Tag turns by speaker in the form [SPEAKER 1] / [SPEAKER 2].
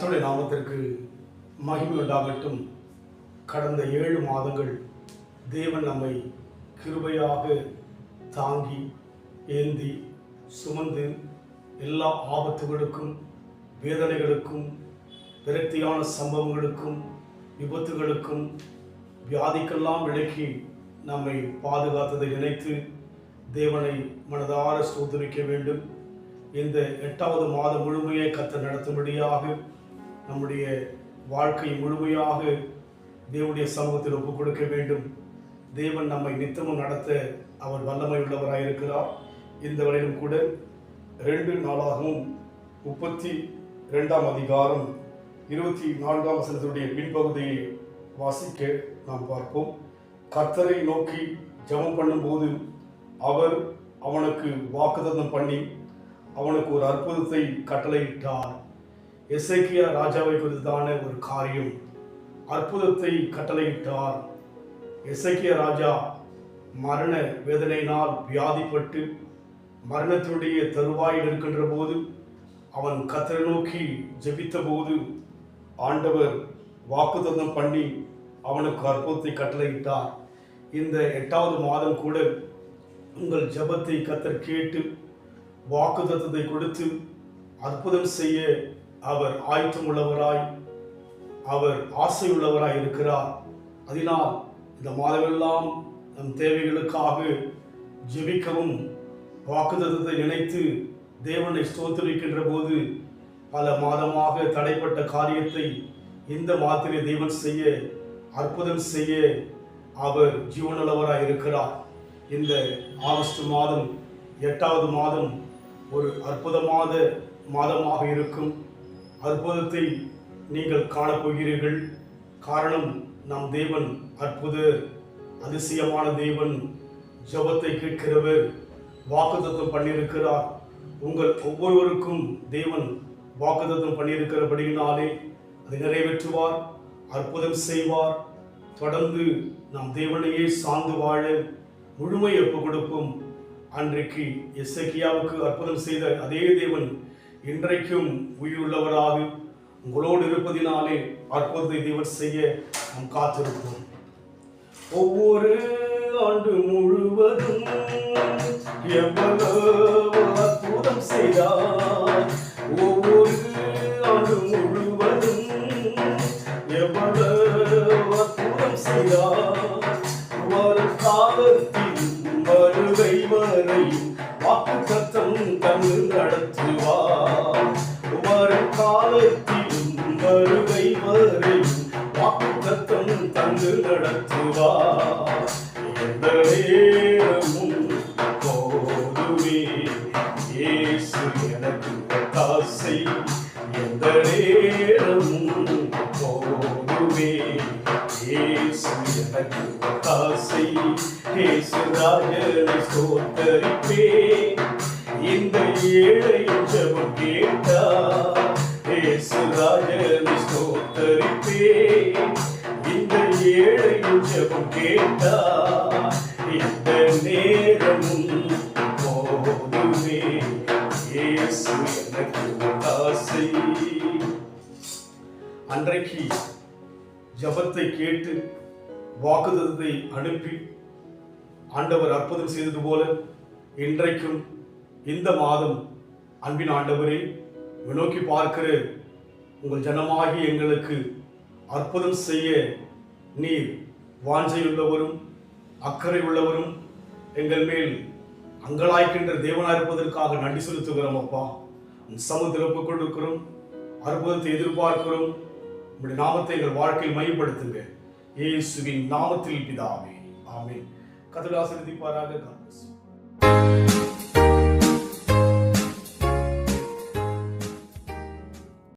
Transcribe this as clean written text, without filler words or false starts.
[SPEAKER 1] கர்த்தருடைய நாமத்திற்கு மகிமை உண்டாகட்டும். கடந்த 7 மாதங்கள் தேவன் நம்மை கிருபையாக தாங்கி ஏந்தி சுமந்து எல்லா ஆபத்துகளுக்கும் வேதனைகளுக்கும் விரக்தியான சம்பவங்களுக்கும் விபத்துகளுக்கும் வியாதிக்கெல்லாம் விலக்கி நம்மை பாதுகாத்ததை நினைத்து தேவனை மனதார ஸ்தோத்திரிக்க வேண்டும். இந்த 8வது மாதம் முழுமையை கர்த்தர் நடத்தும்படியாக நம்முடைய வாழ்க்கை முழுமையாக தேவனுடைய சமூகத்தில் ஒப்புக் கொடுக்க வேண்டும். தேவன் நம்மை நித்தமும் நடத்த அவர் வல்லமை உள்ளவராயிருக்கிறார். இந்த வரையிலும் கூட 2 நாளாகவும் 32ஆம் அதிகாரம் 24ஆம் வசனத்துடைய பின்பகுதியை வாசிக்க நாம் பார்ப்போம். கர்த்தரை நோக்கி ஜெபம் பண்ணும்போது அவர் அவனுக்கு வாக்குத்தத்தம் பண்ணி அவனுக்கு ஒரு அற்புதத்தை கட்டளையிட்டார். எசேக்கியா ராஜாவை குறித்தான ஒரு காரியம், அற்புதத்தை கட்டளையிட்டார். எசேக்கியா ராஜா மரண வேதனையினால் வியாதிப்பட்டு மரணத்தினுடைய தருவாயில் இருக்கின்ற போது அவன் கர்த்தரை நோக்கி ஜெபித்த போது ஆண்டவர் வாக்குத்தத்தம் பண்ணி அவனுக்கு அற்புதத்தை கட்டளையிட்டார். இந்த 8வது மாதம் கூட உங்கள் ஜெபத்தை கர்த்தர் கேட்டு வாக்குத்தத்தத்தை கொடுத்து அற்புதம் செய்ய அவர் ஆயத்தம் உள்ளவராய், அவர் ஆசை உள்ளவராய் இருக்கிறார். அதனால் இந்த மாதமெல்லாம் நம் தேவைகளுக்காக ஜெபிக்கவும் வாக்குத்தத்தத்தை நினைத்து தேவனை ஸ்தோத்திரிக்கின்ற போது பல மாதமாக தடைப்பட்ட காரியத்தை இந்த மாதத்திலே தேவன் செய்ய, அற்புதம் செய்ய அவர் ஜீவனுள்ளவராய் இருக்கிறார். இந்த ஆகஸ்ட் மாதம் 8வது மாதம் ஒரு அற்புதமான மாதமாக இருக்கும். அற்புதத்தை நீங்கள் காணப்போகிறீர்கள். காரணம், நம் தேவன் அற்புத அதிசயமான தேவன், ஜெபத்தை கேட்கிறவர், வாக்குத்தத்தம் பண்ணியிருக்கிறார். உங்கள் ஒவ்வொருவருக்கும் தேவன் வாக்குத்தத்தம் பண்ணியிருக்கிறபடியினாலே அதை நிறைவேற்றுவார், அற்புதம் செய்வார். தொடர்ந்து நாம் தேவனையே சார்ந்து வாழ முழுமை ஒப்புக் கொடுப்போம். அன்றைக்கு எசேக்கியாவுக்கு அற்புதம் செய்த அதே தேவன் இன்றைக்கும் உயிருள்ளவராக உங்களோடு இருப்பதினாலே அற்புதத்தை தேவன் செய்ய நாம் காத்திருப்போம். ஒவ்வொரு ஆண்டு முழுவதும் எவ்வளவு அற்புதம் செய்தார், ஒவ்வொரு ஆண்டு முழுவதும் எவ்வளவு அற்புதம் செய்தார். வரும் காலத்தில் வருகை வரை வாக்குத்தத்தம் தந்து நடத்துவார். வரும் காலத்திலும் வருகை வரை வாக்குத்தத்தம் தந்து நடத்துவார். எந்த நேரமும் போதுமே இயேசு எனக்கு ஒத்தாசை, எந்த நேரமும் போதுமே இயேசு எனக்கு ஒத்தாசை. இயேசு ராஜனை ஸ்தோத்தரிப்பேன், இந்த ஏழையின் ஜெபம் கேட்டார். இயேசு ராஜனை ஸ்தோத்தரிப்பேன், இந்த ஏழையின் ஜெபம் கேட்டார். இந்த நேரமும் போதுமே இயேசு எனக்கு ஒத்தாசை. அன்றைக்கு ஜெபத்தை கேட்டு வாக்குத்தத்தத்தை அனுப்பி ஆண்டவர் அற்புதம் செய்தது போல இன்றைக்கும் இந்த மாதம் அன்பின் ஆண்டவரே நோக்கி பார்க்கிற உங்கள் ஜனமாகி எங்களுக்கு அற்புதம் செய்ய நீர் வாஞ்சையுள்ளவரும் அக்கறை உள்ளவரும் எங்கள் மேல் அங்கலாய்க்கின்ற தேவனாய் இருப்பதற்காக நன்றி செலுத்துகிறோம். அப்பா, உன் சமூகத்தில் ஒப்புக் கொடுக்கிறோம், அற்புதத்தை எதிர்பார்க்கிறோம். உங்களுடைய நாமத்தை எங்கள் வாழ்க்கையில் மையப்படுத்துங்க. இயேசுவின் நாமத்தில் பிதாவே, ஆமென். கர்த்தர் ஆசீர்வதிப்பாராக.